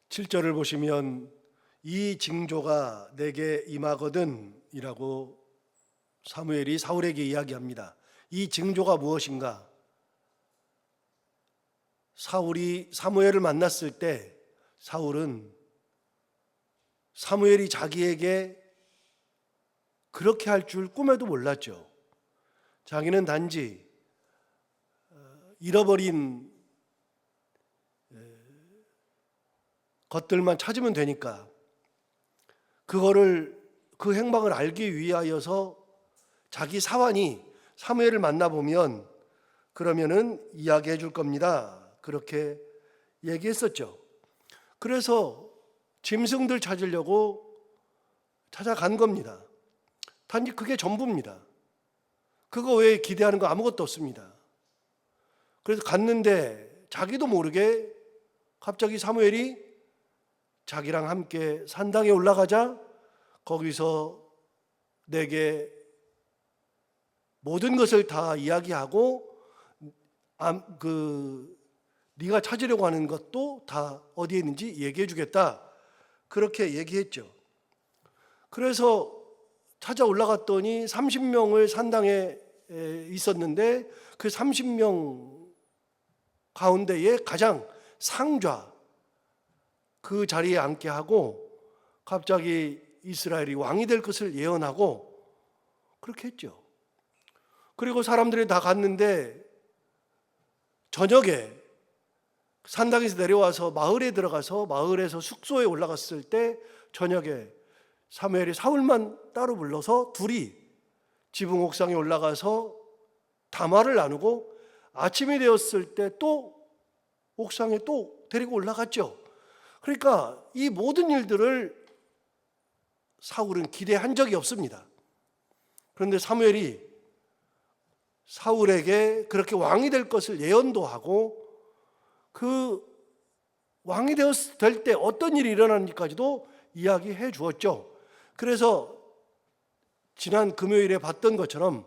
7절을 보시면 이 징조가 내게 임하거든 이라고 사무엘이 사울에게 이야기합니다. 이 징조가 무엇인가? 사울이 사무엘을 만났을 때 사울은 사무엘이 자기에게 그렇게 할 줄 꿈에도 몰랐죠. 자기는 단지 잃어버린 것들만 찾으면 되니까 그 행방을 알기 위하여서 자기 사환이 사무엘을 만나보면 그러면은 이야기해 줄 겁니다. 그렇게 얘기했었죠. 그래서 짐승들 찾으려고 찾아간 겁니다. 단지 그게 전부입니다. 그거 외에 기대하는 거 아무것도 없습니다. 그래서 갔는데 자기도 모르게 갑자기 사무엘이 자기랑 함께 산당에 올라가자 거기서 내게 모든 것을 다 이야기하고 네가 찾으려고 하는 것도 다 어디에 있는지 얘기해 주겠다. 그렇게 얘기했죠. 그래서 찾아 올라갔더니 30명을 산당에 있었는데 그 30명 가운데에 가장 상좌 그 자리에 앉게 하고 갑자기 이스라엘이 왕이 될 것을 예언하고 그렇게 했죠. 그리고 사람들이 다 갔는데 저녁에 산당에서 내려와서 마을에 들어가서 마을에서 숙소에 올라갔을 때 저녁에 사무엘이 사울만 따로 불러서 둘이 지붕 옥상에 올라가서 담화를 나누고 아침이 되었을 때 또 옥상에 또 데리고 올라갔죠. 그러니까 이 모든 일들을 사울은 기대한 적이 없습니다. 그런데 사무엘이 사울에게 그렇게 왕이 될 것을 예언도 하고 그 왕이 될 때 어떤 일이 일어나는지까지도 이야기해 주었죠. 그래서 지난 금요일에 봤던 것처럼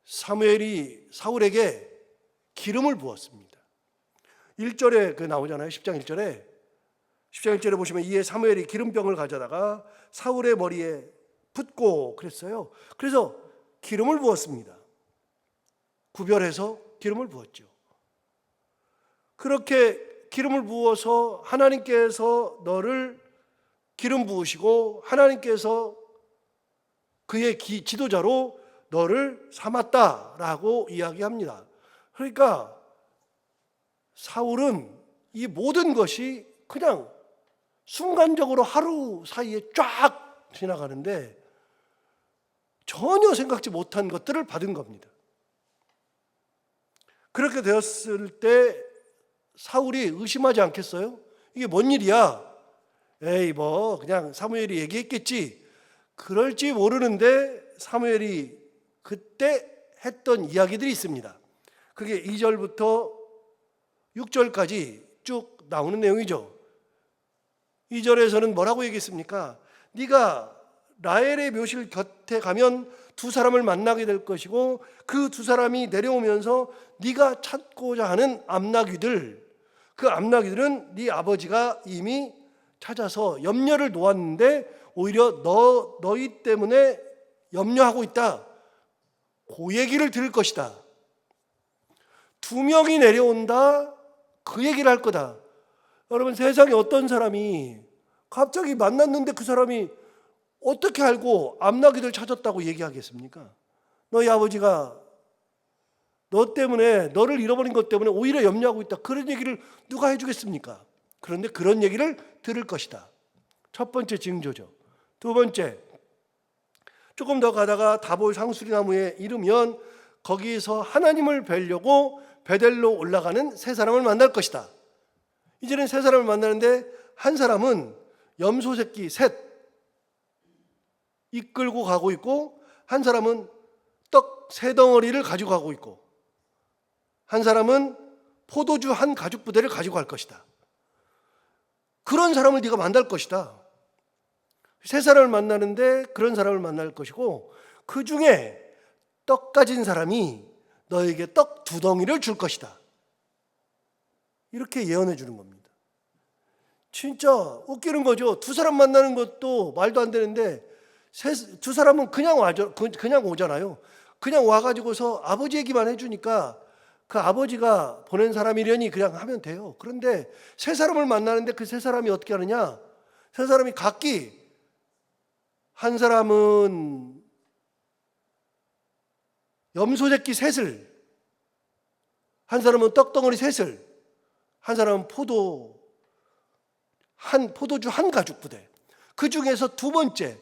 사무엘이 사울에게 기름을 부었습니다. 1절에 그 나오잖아요. 10장 1절에 보시면 이에 사무엘이 기름병을 가져다가 사울의 머리에 붓고 그랬어요. 그래서 기름을 부었습니다. 구별해서 기름을 부었죠. 그렇게 기름을 부어서 하나님께서 너를 기름 부으시고 하나님께서 그의 지도자로 너를 삼았다라고 이야기합니다. 그러니까 사울은 이 모든 것이 그냥 순간적으로 하루 사이에 쫙 지나가는데 전혀 생각지 못한 것들을 받은 겁니다. 그렇게 되었을 때 사울이 의심하지 않겠어요? 이게 뭔 일이야? 에이 뭐 그냥 사무엘이 얘기했겠지. 그럴지 모르는데 사무엘이 그때 했던 이야기들이 있습니다. 그게 2절부터 6절까지 쭉 나오는 내용이죠. 2절에서는 뭐라고 얘기했습니까? 네가 라헬의 묘실 곁에 가면 두 사람을 만나게 될 것이고 그 두 사람이 내려오면서 네가 찾고자 하는 암나귀들, 그 암나귀들은 네 아버지가 이미 찾아서 염려를 놓았는데 오히려 너희 때문에 염려하고 있다. 그 얘기를 들을 것이다. 두 명이 내려온다. 그 얘기를 할 거다. 여러분 세상에 어떤 사람이 갑자기 만났는데 그 사람이 어떻게 알고 암나귀들 찾았다고 얘기하겠습니까? 너희 아버지가 너 때문에 너를 잃어버린 것 때문에 오히려 염려하고 있다. 그런 얘기를 누가 해주겠습니까? 그런데 그런 얘기를 들을 것이다. 첫 번째 징조죠. 두 번째, 조금 더 가다가 다볼 상수리나무에 이르면 거기서 하나님을 뵈려고 베델로 올라가는 세 사람을 만날 것이다. 이제는 세 사람을 만나는데 한 사람은 염소 새끼 셋 이끌고 가고 있고 한 사람은 떡 세 덩어리를 가지고 가고 있고 한 사람은 포도주 한 가죽 부대를 가지고 갈 것이다. 그런 사람을 네가 만날 것이다. 세 사람을 만나는데 그런 사람을 만날 것이고 그 중에 떡 가진 사람이 너에게 떡 두 덩이를 줄 것이다. 이렇게 예언해 주는 겁니다. 진짜 웃기는 거죠. 두 사람 만나는 것도 말도 안 되는데 두 사람은 그냥 오잖아요. 그냥 와가지고서 아버지 얘기만 해주니까 그 아버지가 보낸 사람이려니 그냥 하면 돼요. 그런데 세 사람을 만나는데 그 세 사람이 어떻게 하느냐? 세 사람이 각기, 한 사람은 염소새끼 셋을, 한 사람은 떡덩어리 셋을, 한 사람은 포도주 한 가죽 부대. 그 중에서 두 번째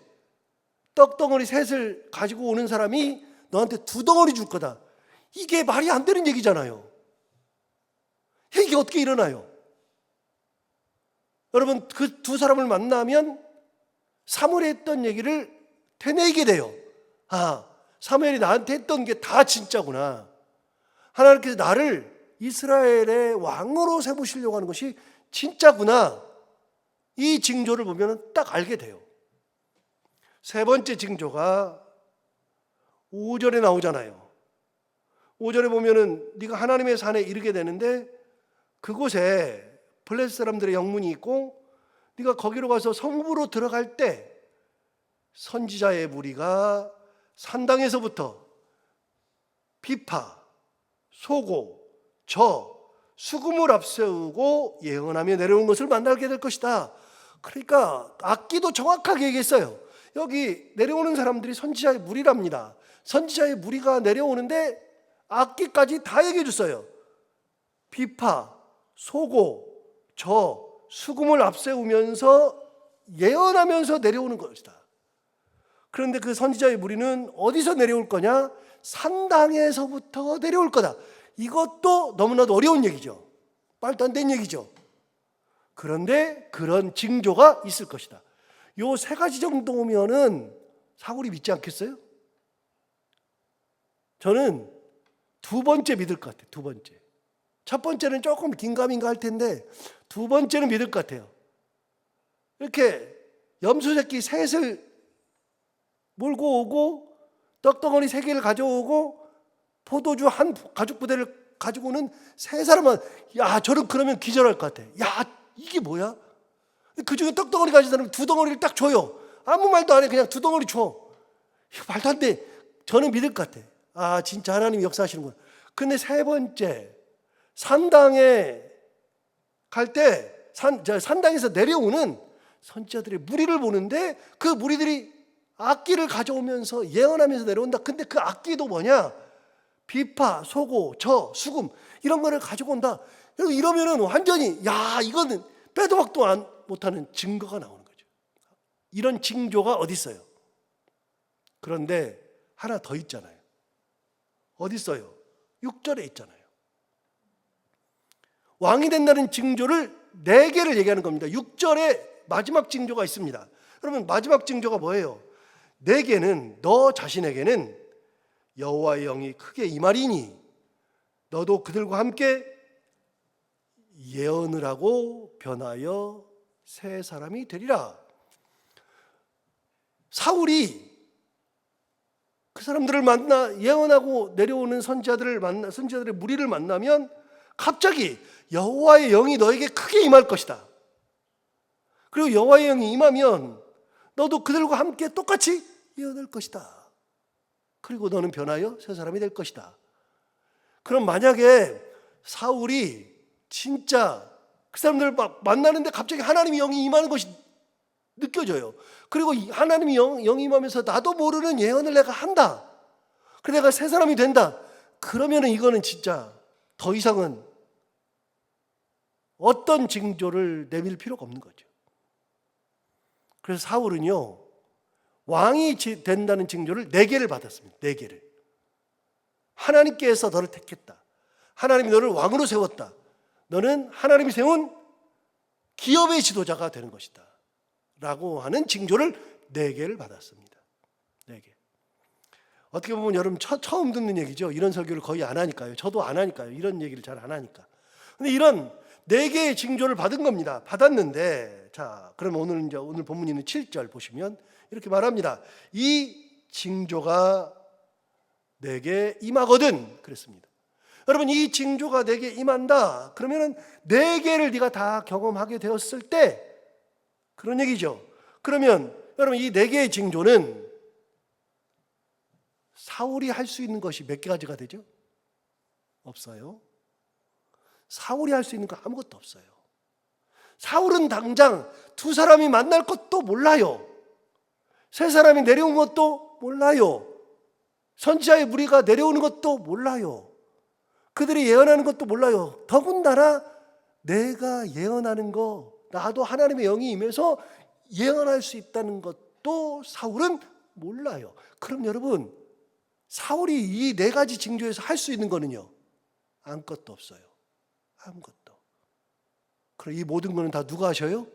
떡덩어리 셋을 가지고 오는 사람이 너한테 두 덩어리 줄 거다. 이게 말이 안 되는 얘기잖아요. 이게 어떻게 일어나요? 여러분, 그 두 사람을 만나면 사무엘이 했던 얘기를 되뇌이게 돼요. 아, 사무엘이 나한테 했던 게 다 진짜구나. 하나님께서 나를 이스라엘의 왕으로 세우시려고 하는 것이 진짜구나. 이 징조를 보면 딱 알게 돼요. 세 번째 징조가 5절에 나오잖아요. 5절에 보면은 네가 하나님의 산에 이르게 되는데 그곳에 블레셋 사람들의 영문이 있고 네가 거기로 가서 성읍으로 들어갈 때 선지자의 무리가 산당에서부터 비파, 소고, 저, 수금을 앞세우고 예언하며 내려온 것을 만나게 될 것이다. 그러니까 악기도 정확하게 얘기했어요. 여기 내려오는 사람들이 선지자의 무리랍니다. 선지자의 무리가 내려오는데 악기까지 다 얘기해 줬어요. 비파, 소고, 저, 수금을 앞세우면서 예언하면서 내려오는 것이다. 그런데 그 선지자의 무리는 어디서 내려올 거냐? 산당에서부터 내려올 거다. 이것도 너무나도 어려운 얘기죠. 말도 안 되는 얘기죠. 그런데 그런 징조가 있을 것이다. 요 세 가지 정도면은 사울이 믿지 않겠어요? 저는 두 번째 믿을 것 같아요. 두 번째. 첫 번째는 조금 긴가민가 할 텐데 두 번째는 믿을 것 같아요. 이렇게 염소새끼 셋을 몰고 오고 떡덩어리 세 개를 가져오고 포도주 한 가죽 부대를 가지고 오는 세 사람은 야, 저는 그러면 기절할 것 같아. 야, 이게 뭐야? 그 중에 떡덩어리 가진 사람은 두 덩어리를 딱 줘요. 아무 말도 안 해. 그냥 두 덩어리 줘. 이거 말도 안 돼. 저는 믿을 것 같아. 아, 진짜 하나님이 역사하시는구나. 근데 세 번째, 산당에 갈 때 산당에서 내려오는 선지자들의 무리를 보는데 그 무리들이 악기를 가져오면서 예언하면서 내려온다. 근데 그 악기도 뭐냐? 비파, 소고, 저, 수금 이런 거를 가지고 온다. 이러면은 완전히 야, 이거는 빼도 박도 못하는 증거가 나오는 거죠. 이런 징조가 어디 있어요? 그런데 하나 더 있잖아요. 어디 있어요? 6절에 있잖아요. 왕이 된다는 징조를 4개를 얘기하는 겁니다. 6절에 마지막 징조가 있습니다. 그러면 마지막 징조가 뭐예요? 4개는 너 자신에게는 여호와의 영이 크게 임하리니 너도 그들과 함께 예언을 하고 변하여 새 사람이 되리라. 사울이 그 사람들을 만나 예언하고 내려오는 선지자들의 무리를 만나면 갑자기 여호와의 영이 너에게 크게 임할 것이다. 그리고 여호와의 영이 임하면 너도 그들과 함께 똑같이 예언할 것이다. 그리고 너는 변하여 새 사람이 될 것이다. 그럼 만약에 사울이 진짜 그 사람들을 만나는데 갑자기 하나님의 영이 임하는 것이 느껴져요. 그리고 하나님의 영이 임하면서 나도 모르는 예언을 내가 한다. 그래서 내가 새 사람이 된다. 그러면 이거는 진짜 더 이상은 어떤 징조를 내밀 필요가 없는 거죠. 그래서 사울은요, 왕이 된다는 징조를 4개를 받았습니다. 4개를. 하나님께서 너를 택했다. 하나님이 너를 왕으로 세웠다. 너는 하나님이 세운 기업의 지도자가 되는 것이다. 라고 하는 징조를 4개를 받았습니다. 4개. 어떻게 보면 여러분 처음 듣는 얘기죠. 이런 설교를 거의 안 하니까요. 저도 안 하니까요. 이런 얘기를 잘 안 하니까. 근데 이런 4개의 징조를 받은 겁니다. 받았는데, 자, 그럼 오늘 본문 있는 7절 보시면 이렇게 말합니다. 이 징조가 내게 임하거든. 그랬습니다. 여러분, 이 징조가 내게 임한다. 그러면은 네 개를 네가 다 경험하게 되었을 때 그런 얘기죠. 그러면 여러분, 이 네 개의 징조는 사울이 할 수 있는 것이 몇 가지가 되죠? 없어요. 사울이 할 수 있는 거 아무것도 없어요. 사울은 당장 두 사람이 만날 것도 몰라요. 세 사람이 내려온 것도 몰라요. 선지자의 무리가 내려오는 것도 몰라요. 그들이 예언하는 것도 몰라요. 더군다나 내가 예언하는 거, 나도 하나님의 영이 임해서 예언할 수 있다는 것도 사울은 몰라요. 그럼 여러분, 사울이 이 네 가지 징조에서 할 수 있는 거는요, 아무것도 없어요. 아무것도. 그럼 이 모든 거는 다 누가 하셔요?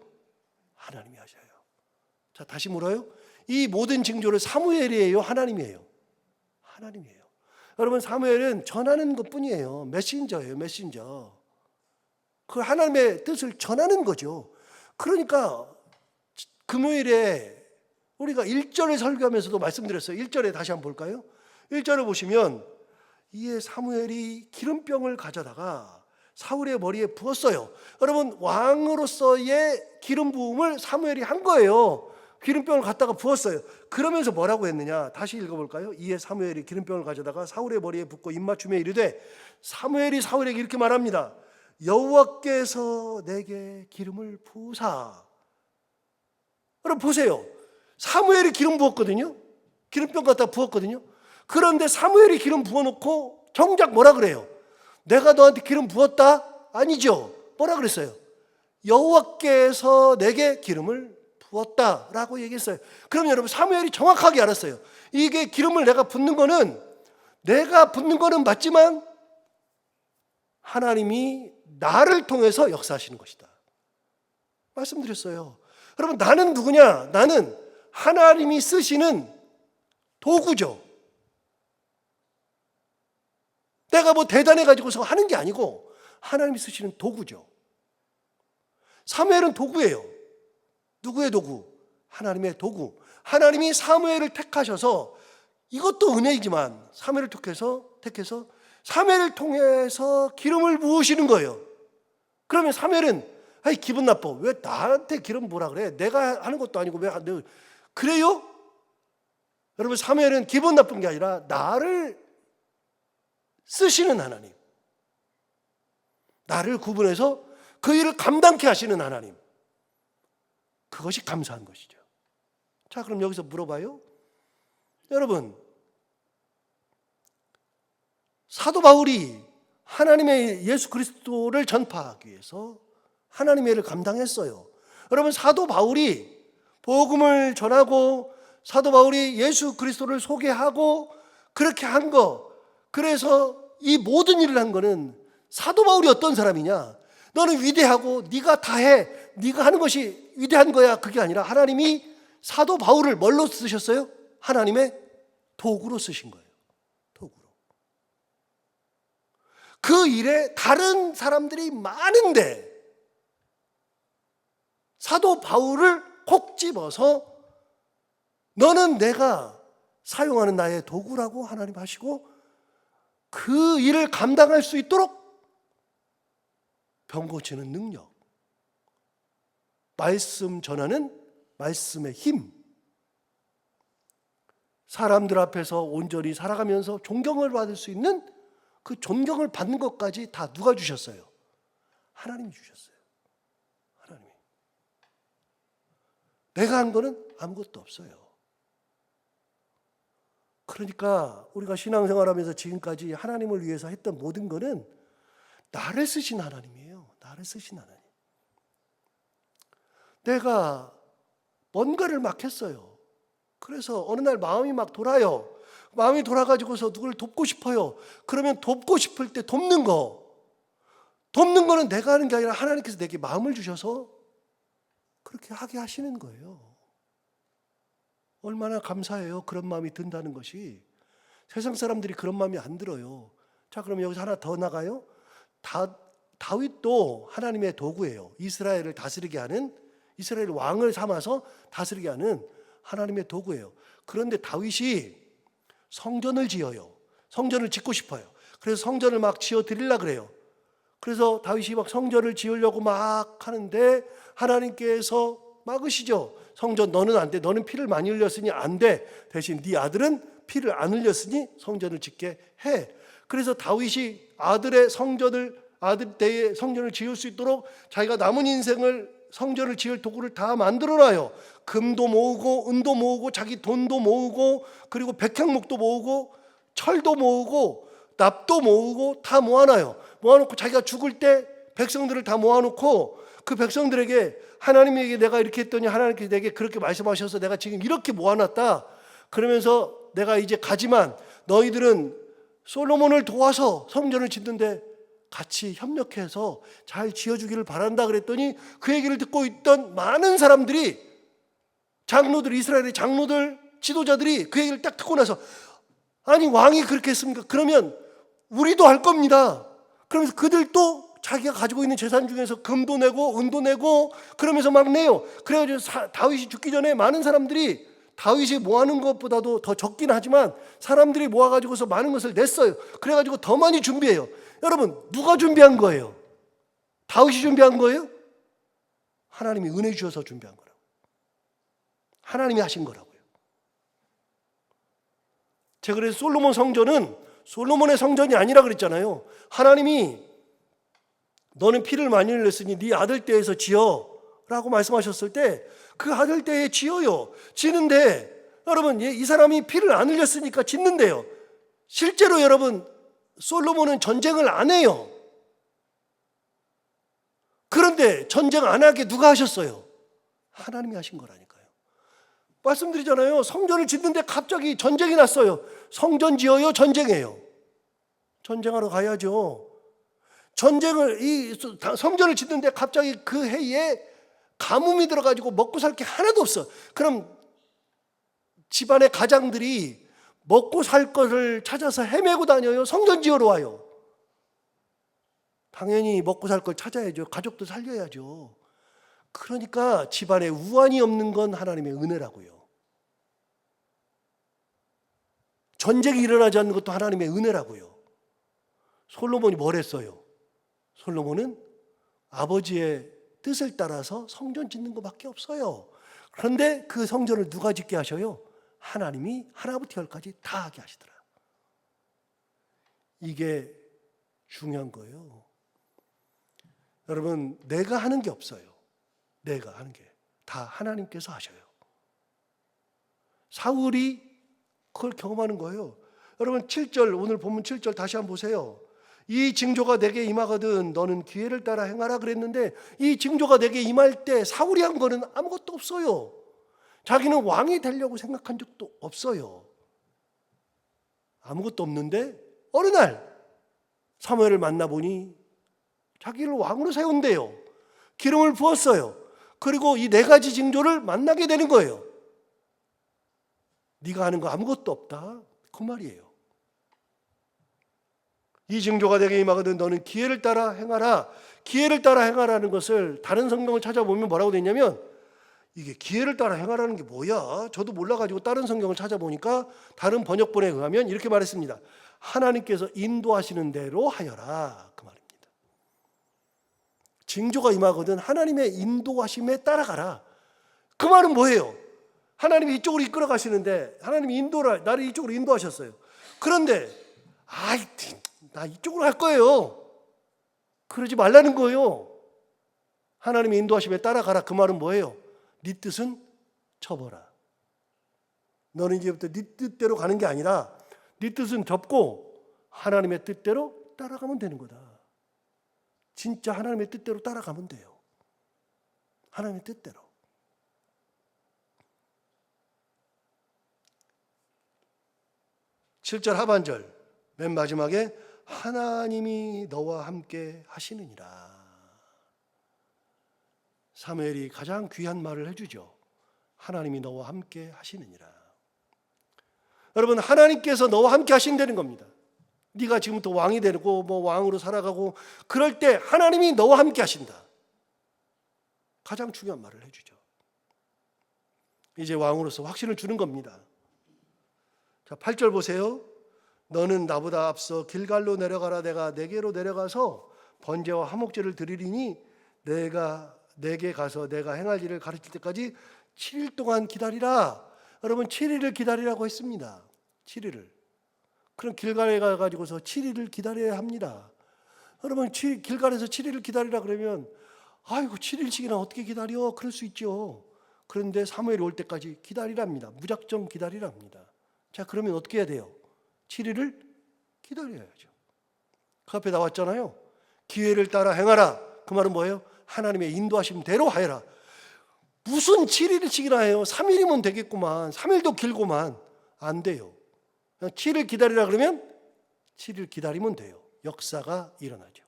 하나님이 하셔요. 자, 다시 물어요. 이 모든 징조를 사무엘이에요? 하나님이에요? 하나님이에요. 여러분, 사무엘은 전하는 것뿐이에요. 메신저예요, 메신저. 그 하나님의 뜻을 전하는 거죠. 그러니까 금요일에 우리가 1절을 설교하면서도 말씀드렸어요. 1절에 다시 한번 볼까요? 1절을 보시면 이에 사무엘이 기름병을 가져다가 사울의 머리에 부었어요. 여러분, 왕으로서의 기름 부음을 사무엘이 한 거예요. 기름병을 갖다가 부었어요. 그러면서 뭐라고 했느냐? 다시 읽어볼까요? 이에 사무엘이 기름병을 가져다가 사울의 머리에 붓고 입맞춤에 이르되, 사무엘이 사울에게 이렇게 말합니다. 여호와께서 내게 기름을 부으사. 여러분 보세요. 사무엘이 기름 부었거든요. 기름병 갖다 부었거든요. 그런데 사무엘이 기름 부어놓고 정작 뭐라 그래요? 내가 너한테 기름 부었다? 아니죠. 뭐라 그랬어요? 여호와께서 내게 기름을 부었다라고 얘기했어요. 그럼 여러분, 사무엘이 정확하게 알았어요. 이게 기름을 내가 붓는 거는 맞지만 하나님이 나를 통해서 역사하시는 것이다. 말씀드렸어요. 여러분, 나는 누구냐? 나는 하나님이 쓰시는 도구죠. 내가 뭐 대단해가지고서 하는 게 아니고 하나님이 쓰시는 도구죠. 사무엘은 도구예요. 누구의 도구? 하나님의 도구. 하나님이 사무엘을 택하셔서, 이것도 은혜이지만 사무엘을 택해서 사무엘을 통해서 기름을 부으시는 거예요. 그러면 사무엘은 아이, 기분 나빠. 왜 나한테 기름 부으라 그래? 내가 하는 것도 아니고 왜 그래요? 여러분, 사무엘은 기분 나쁜 게 아니라 나를 쓰시는 하나님, 나를 구분해서 그 일을 감당케 하시는 하나님, 그것이 감사한 것이죠. 자, 그럼 여기서 물어봐요. 여러분, 사도 바울이 하나님의 예수 그리스도를 전파하기 위해서 하나님의 일을 감당했어요. 여러분, 사도 바울이 복음을 전하고 사도 바울이 예수 그리스도를 소개하고 그렇게 한 거, 그래서 이 모든 일을 한 거는 사도 바울이 어떤 사람이냐? 너는 위대하고 네가 다 해, 네가 하는 것이 위대한 거야. 그게 아니라 하나님이 사도 바울을 뭘로 쓰셨어요? 하나님의 도구로 쓰신 거예요. 도구로. 그 일에 다른 사람들이 많은데 사도 바울을 콕 집어서 너는 내가 사용하는 나의 도구라고 하나님 하시고, 그 일을 감당할 수 있도록 병 고치는 능력, 말씀 전하는 말씀의 힘, 사람들 앞에서 온전히 살아가면서 존경을 받을 수 있는 그 존경을 받는 것까지 다 누가 주셨어요? 하나님이 주셨어요. 하나님이. 내가 한 거는 아무것도 없어요. 그러니까 우리가 신앙생활하면서 지금까지 하나님을 위해서 했던 모든 거는 나를 쓰신 하나님이에요. 나를 쓰신 하나님. 내가 뭔가를 막 했어요. 그래서 어느 날 마음이 막 돌아요. 마음이 돌아가지고서 누구를 돕고 싶어요. 그러면 돕고 싶을 때 돕는 거는 내가 하는 게 아니라 하나님께서 내게 마음을 주셔서 그렇게 하게 하시는 거예요. 얼마나 감사해요. 그런 마음이 든다는 것이. 세상 사람들이 그런 마음이 안 들어요. 자, 그럼 여기서 하나 더 나가요. 다윗도 하나님의 도구예요. 이스라엘을 다스리게 하는, 이스라엘 왕을 삼아서 다스리게 하는 하나님의 도구예요. 그런데 다윗이 성전을 지어요. 성전을 짓고 싶어요. 그래서 성전을 막 지어 드리려 그래요. 그래서 다윗이 막 성전을 지으려고 막 하는데 하나님께서 막으시죠. 성전 너는 안 돼. 너는 피를 많이 흘렸으니 안 돼. 대신 네 아들은 피를 안 흘렸으니 성전을 짓게 해. 그래서 다윗이 아들 때에 성전을 지을 수 있도록 자기가 남은 인생을 성전을 지을 도구를 다 만들어놔요. 금도 모으고 은도 모으고 자기 돈도 모으고 그리고 백향목도 모으고 철도 모으고 납도 모으고 다 모아놔요. 모아놓고 자기가 죽을 때 백성들을 다 모아놓고 그 백성들에게 하나님에게 내가 이렇게 했더니 하나님께서 내게 그렇게 말씀하셔서 내가 지금 이렇게 모아놨다. 그러면서 내가 이제 가지만 너희들은 솔로몬을 도와서 성전을 짓는데 같이 협력해서 잘 지어주기를 바란다 그랬더니 그 얘기를 듣고 있던 많은 사람들이 장로들, 이스라엘의 장로들, 지도자들이 그 얘기를 딱 듣고 나서 아니 왕이 그렇게 했습니까? 그러면 우리도 할 겁니다. 그러면서 그들도 자기가 가지고 있는 재산 중에서 금도 내고 은도 내고 그러면서 막 내요. 그래가지고 다윗이 죽기 전에 많은 사람들이 다윗이 모아놓은 것보다도 더 적긴 하지만 사람들이 모아가지고서 많은 것을 냈어요. 그래가지고 더 많이 준비해요. 여러분 누가 준비한 거예요? 다윗이 준비한 거예요? 하나님이 은혜 주셔서 준비한 거라고. 하나님이 하신 거라고요. 제가 그래서 솔로몬 성전은 솔로몬의 성전이 아니라 그랬잖아요. 하나님이 너는 피를 많이 흘렸으니 네 아들 때에서 지어 라고 말씀하셨을 때 그 아들 때에 지어요. 지는데 여러분 이 사람이 피를 안 흘렸으니까 짓는데요. 실제로 여러분 솔로몬은 전쟁을 안 해요. 그런데 전쟁 안 하게 누가 하셨어요? 하나님이 하신 거라니까요. 말씀드리잖아요. 성전을 짓는데 갑자기 전쟁이 났어요. 성전 지어요? 전쟁해요? 전쟁하러 가야죠. 성전을 짓는데 갑자기 그 해에 가뭄이 들어가지고 먹고 살 게 하나도 없어. 그럼 집안의 가장들이 먹고 살 것을 찾아서 헤매고 다녀요? 성전 지으러 와요? 당연히 먹고 살 걸 찾아야죠. 가족도 살려야죠. 그러니까 집안에 우환이 없는 건 하나님의 은혜라고요. 전쟁이 일어나지 않는 것도 하나님의 은혜라고요. 솔로몬이 뭘 했어요? 솔로몬은 아버지의 뜻을 따라서 성전 짓는 것밖에 없어요. 그런데 그 성전을 누가 짓게 하셔요? 하나님이 하나부터 열까지 다 하게 하시더라. 이게 중요한 거예요. 여러분 내가 하는 게 없어요. 내가 하는 게 다 하나님께서 하셔요. 사울이 그걸 경험하는 거예요. 여러분 7절 오늘 본문 7절 다시 한번 보세요. 이 징조가 내게 임하거든 너는 기회를 따라 행하라 그랬는데 이 징조가 내게 임할 때 사울이 한 거는 아무것도 없어요. 자기는 왕이 되려고 생각한 적도 없어요. 아무것도 없는데 어느 날 사무엘을 만나보니 자기를 왕으로 세운대요. 기름을 부었어요. 그리고 이 4가지 징조를 만나게 되는 거예요. 네가 하는 거 아무것도 없다 그 말이에요. 이 징조가 내게 임하거든 너는 기회를 따라 행하라. 기회를 따라 행하라는 것을 다른 성경을 찾아보면 뭐라고 되어 있냐면 이게 기회를 따라 행하라는 게 뭐야? 저도 몰라가지고 다른 성경을 찾아보니까 다른 번역본에 의하면 이렇게 말했습니다. 하나님께서 인도하시는 대로 하여라 그 말입니다. 징조가 임하거든 하나님의 인도하심에 따라가라. 그 말은 뭐예요? 하나님이 이쪽으로 이끌어 가시는데 하나님이 나를 이쪽으로 인도하셨어요. 그런데 나 이쪽으로 갈 거예요. 그러지 말라는 거예요. 하나님의 인도하심에 따라가라. 그 말은 뭐예요? 네 뜻은 접어라. 너는 이제부터 네 뜻대로 가는 게 아니라 네 뜻은 접고 하나님의 뜻대로 따라가면 되는 거다. 진짜 하나님의 뜻대로 따라가면 돼요. 하나님의 뜻대로. 7절 하반절 맨 마지막에 하나님이 너와 함께 하시느니라. 사무엘이 가장 귀한 말을 해주죠. 하나님이 너와 함께 하시느니라. 여러분 하나님께서 너와 함께 하신다는 겁니다. 네가 지금부터 왕이 되고 왕으로 살아가고 그럴 때 하나님이 너와 함께 하신다. 가장 중요한 말을 해주죠. '이제 왕으로서 확신을 주는 겁니다. 자, 8절 보세요. 너는 나보다 앞서 길갈로 내려가라. 내가 내게로 내려가서 번제와 화목제를 드리리니 내가 내게 가서 내가 행할 일을 가르칠 때까지 7일 동안 기다리라. 여러분 7일을 기다리라고 했습니다. 7일을. 그럼 길갈에 가가지고서 7일을 기다려야 합니다. 여러분 길갈에서 7일을 기다리라 그러면 아이고 7일씩이나 어떻게 기다려? 그럴 수 있죠. 그런데 사무엘이 올 때까지 기다리랍니다. 무작정 기다리랍니다. 자, 그러면 어떻게 해야 돼요? 7일을 기다려야죠. 그 앞에 나왔잖아요. 기회를 따라 행하라. 그 말은 뭐예요? 하나님의 인도하심 대로 하여라. 무슨 7일씩이나 해요? 3일이면 되겠구만. 3일도 길고만. 안 돼요. 그냥 7일 기다리라 그러면 7일 기다리면 돼요. 역사가 일어나죠.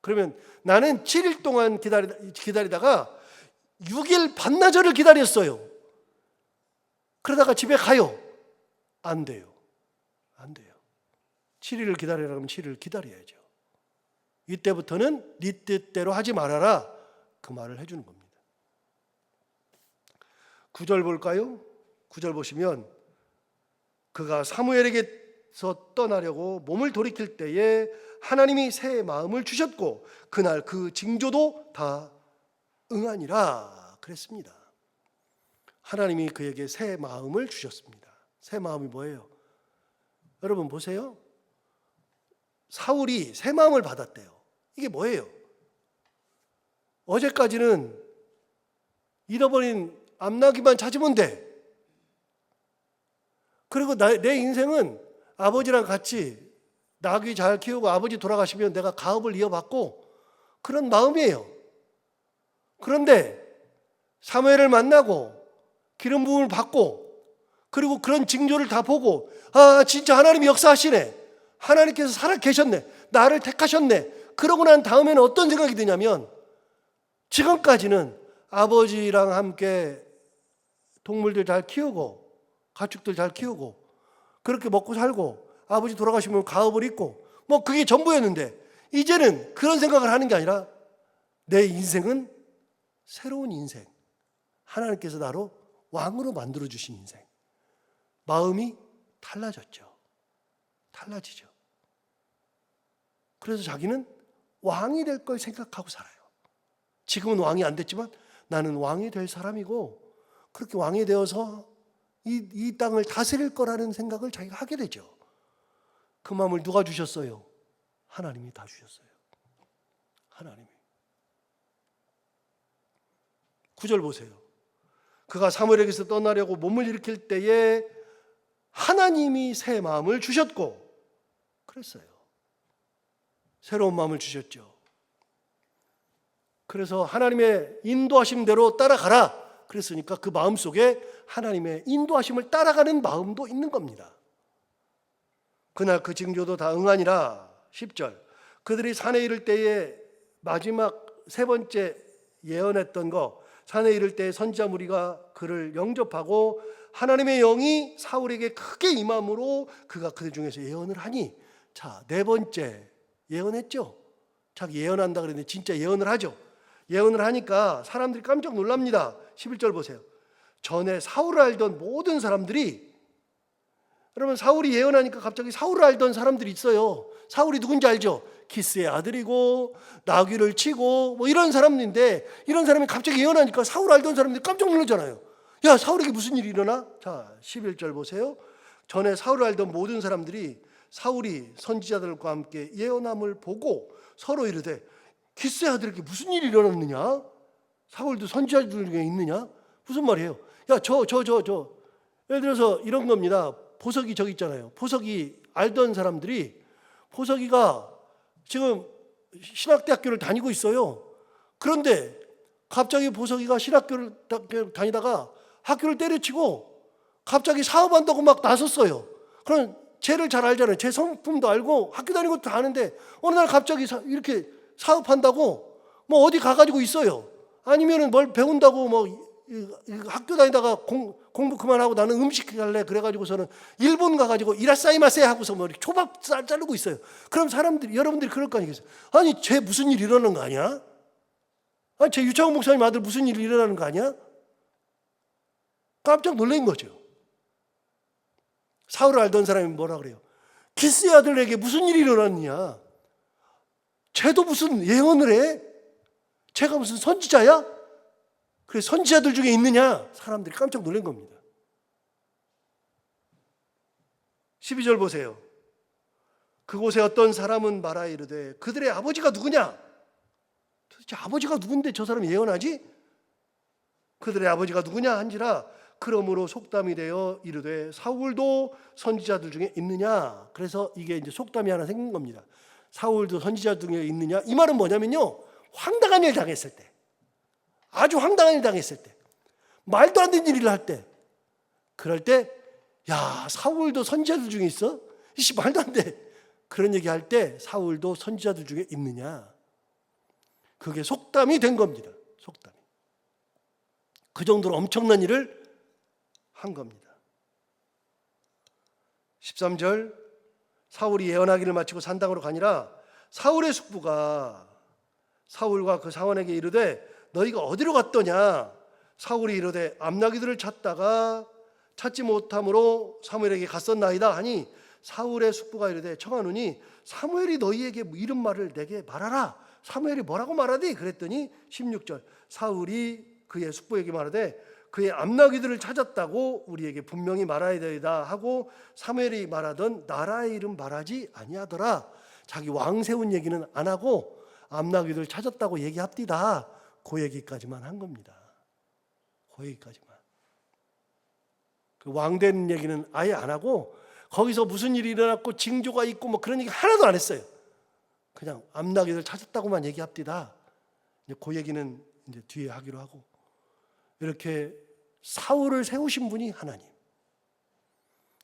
그러면 나는 7일 동안 기다리다가 6일 반나절을 기다렸어요. 그러다가 집에 가요. 안 돼요. 안 돼요. 7일을 기다리라 그러면 7일을 기다려야죠. 이때부터는 네 뜻대로 하지 말아라. 그 말을 해주는 겁니다. 9절 볼까요? 9절 보시면 그가 사무엘에게서 떠나려고 몸을 돌이킬 때에 하나님이 새 마음을 주셨고 그날 그 징조도 다 응하니라 그랬습니다. 하나님이 그에게 새 마음을 주셨습니다. 새 마음이 뭐예요? 여러분 보세요. 사울이 새 마음을 받았대요. 이게 뭐예요? 어제까지는 잃어버린 암나귀만 찾으면 돼. 그리고 내 인생은 아버지랑 같이 나귀 잘 키우고 아버지 돌아가시면 내가 가업을 이어받고 그런 마음이에요. 그런데 사무엘을 만나고 기름 부음을 받고 그리고 그런 징조를 다 보고 아 진짜 하나님이 역사하시네. 하나님께서 살아계셨네. 나를 택하셨네. 그러고 난 다음에는 어떤 생각이 드냐면 지금까지는 아버지랑 함께 동물들 잘 키우고 가축들 잘 키우고 그렇게 먹고 살고 아버지 돌아가시면 가업을 입고 뭐 그게 전부였는데 이제는 그런 생각을 하는 게 아니라 내 인생은 새로운 인생, 하나님께서 나로 왕으로 만들어주신 인생. 마음이 달라졌죠. 달라지죠. 그래서 자기는 왕이 될 걸 생각하고 살아요. 지금은 왕이 안 됐지만 나는 왕이 될 사람이고 그렇게 왕이 되어서 이 땅을 다스릴 거라는 생각을 자기가 하게 되죠. 그 마음을 누가 주셨어요? 하나님이 다 주셨어요. 하나님이. 9절 보세요. 그가 사무엘에게서 떠나려고 몸을 일으킬 때에 하나님이 새 마음을 주셨고 그랬어요. 새로운 마음을 주셨죠. 그래서 하나님의 인도하심대로 따라가라. 그랬으니까 그 마음속에 하나님의 인도하심을 따라가는 마음도 있는 겁니다. 그날 그 징조도 다 응하니라. 10절. 그들이 산에 이를 때에 마지막 세 번째 예언했던 거 산에 이를 때 선지자 무리가 그를 영접하고 하나님의 영이 사울에게 크게 임함으로 그가 그들 중에서 예언을 하니 자, 네 번째 예언했죠. 자기 예언한다 그랬는데 진짜 예언을 하죠. 예언을 하니까 사람들이 깜짝 놀랍니다. 11절 보세요. 전에 사울을 알던 모든 사람들이 여러분 사울이 예언하니까 갑자기 사울을 알던 사람들이 있어요. 사울이 누군지 알죠? 기스의 아들이고 나귀를 치고 뭐 이런 사람인데 이런 사람이 갑자기 예언하니까 사울 알던 사람들이 깜짝 놀라잖아요. 야 사울에게 무슨 일이 일어나? 자 11절 보세요. 전에 사울을 알던 모든 사람들이 사울이 선지자들과 함께 예언함을 보고 서로 이르되 기스의 아들에게 무슨 일이 일어났느냐? 사울도 선지자들 중에 있느냐? 무슨 말이에요? 야 예를 들어서 이런 겁니다. 보석이 저기 있잖아요. 보석이 알던 사람들이 보석이가 지금 신학대학교를 다니고 있어요. 그런데 갑자기 보석이가 신학교를 다니다가 학교를 때려치고 갑자기 사업한다고 막 나섰어요. 그럼 쟤를 잘 알잖아요. 제 성품도 알고 학교 다니는 것도 다 아는데 어느 날 갑자기 이렇게 사업한다고 뭐 어디 가가지고 있어요. 아니면은 뭘 배운다고 뭐 학교 다니다가 공부 그만하고 나는 음식 할래 그래가지고서는 일본 가가지고 이라사이마세 하고서 뭐 초밥 자르고 있어요. 그럼 여러분들이 그럴 거 아니겠어요? 아니 쟤 무슨 일 일어나는 거 아니야? 아니 쟤 유창훈 목사님 아들 무슨 일 일어나는 거 아니야? 깜짝 놀란 거죠. 사울을 알던 사람이 뭐라 그래요? 기스의 아들에게 무슨 일이 일어났느냐? 쟤도 무슨 예언을 해? 쟤가 무슨 선지자야? 그래, 선지자들 중에 있느냐? 사람들이 깜짝 놀란 겁니다. 12절 보세요. 그곳에 어떤 사람은 말하여 이르되 그들의 아버지가 누구냐? 도대체 아버지가 누군데 저 사람이 예언하지? 그들의 아버지가 누구냐 한지라 그러므로 속담이 되어 이르되 사울도 선지자들 중에 있느냐? 그래서 이게 이제 속담이 하나 생긴 겁니다. 사울도 선지자들 중에 있느냐? 이 말은 뭐냐면요, 황당한 일 당했을 때, 아주 황당한 일 당했을 때, 말도 안 되는 일을 할 때, 그럴 때 야, 사울도 선지자들 중에 있어? 이씨, 말도 안 돼. 그런 얘기 할 때 사울도 선지자들 중에 있느냐? 그게 속담이 된 겁니다. 속담이. 그 정도로 엄청난 일을 한 겁니다. 13절, 사울이 예언하기를 마치고 산당으로 가니라 사울의 숙부가 사울과 그 사원에게 이르되 너희가 어디로 갔더냐? 사울이 이르되 암나귀들을 찾다가 찾지 못함으로 사무엘에게 갔었나이다 하니 사울의 숙부가 이르되 청하노니 사무엘이 너희에게 이런 말을 내게 말하라. 사무엘이 뭐라고 말하디? 그랬더니 16절, 사울이 그의 숙부에게 말하되 그의 암나귀들을 찾았다고 우리에게 분명히 말해야 되이다 하고 사무엘이 말하던 나라의 이름 말하지 아니하더라. 자기 왕 세운 얘기는 안 하고 암나귀들 찾았다고 얘기합디다. 그 얘기까지만 한 겁니다. 그 얘기까지만. 그 왕된 얘기는 아예 안 하고 거기서 무슨 일이 일어났고 징조가 있고 뭐 그런 얘기 하나도 안 했어요. 그냥 암나귀들 찾았다고만 얘기합디다. 그 얘기는 이제 뒤에 하기로 하고, 이렇게 사울을 세우신 분이 하나님,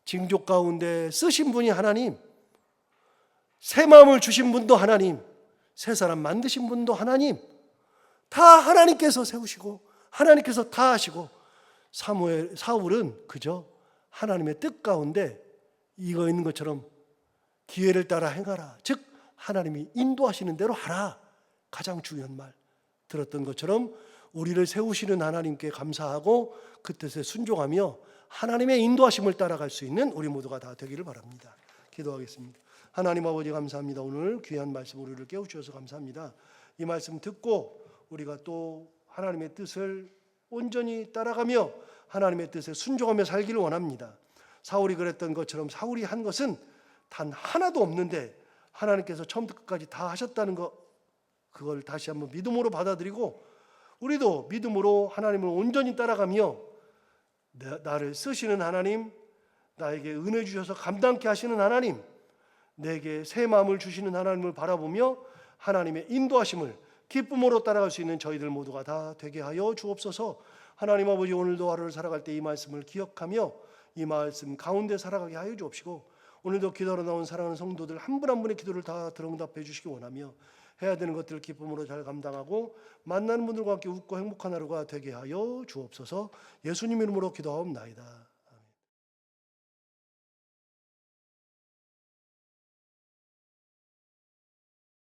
징조 가운데 쓰신 분이 하나님, 새 마음을 주신 분도 하나님, 새 사람 만드신 분도 하나님, 다 하나님께서 세우시고 하나님께서 다 하시고, 사울은 그저 하나님의 뜻 가운데 이거 있는 것처럼 기회를 따라 행하라, 즉 하나님이 인도하시는 대로 하라, 가장 중요한 말 들었던 것처럼 우리를 세우시는 하나님께 감사하고 그 뜻에 순종하며 하나님의 인도하심을 따라갈 수 있는 우리 모두가 다 되기를 바랍니다. 기도하겠습니다. 하나님 아버지, 감사합니다. 오늘 귀한 말씀 우리를 깨우쳐서 감사합니다. 이 말씀 듣고 우리가 또 하나님의 뜻을 온전히 따라가며 하나님의 뜻에 순종하며 살기를 원합니다. 사울이 그랬던 것처럼 사울이 한 것은 단 하나도 없는데 하나님께서 처음부터 끝까지 다 하셨다는 것, 그걸 다시 한번 믿음으로 받아들이고 우리도 믿음으로 하나님을 온전히 따라가며 나를 쓰시는 하나님, 나에게 은혜 주셔서 감당케 하시는 하나님, 내게 새 마음을 주시는 하나님을 바라보며 하나님의 인도하심을 기쁨으로 따라갈 수 있는 저희들 모두가 다 되게 하여 주옵소서. 하나님 아버지, 오늘도 하루를 살아갈 때 이 말씀을 기억하며 이 말씀 가운데 살아가게 하여 주옵시고, 오늘도 기도하러 나온 사랑하는 성도들 한 분 한 분의 기도를 다 들응답해 주시기 원하며 해야 되는 것들을 기쁨으로 잘 감당하고 만나는 분들과 함께 웃고 행복한 하루가 되게 하여 주옵소서. 예수님 이름으로 기도하옵나이다.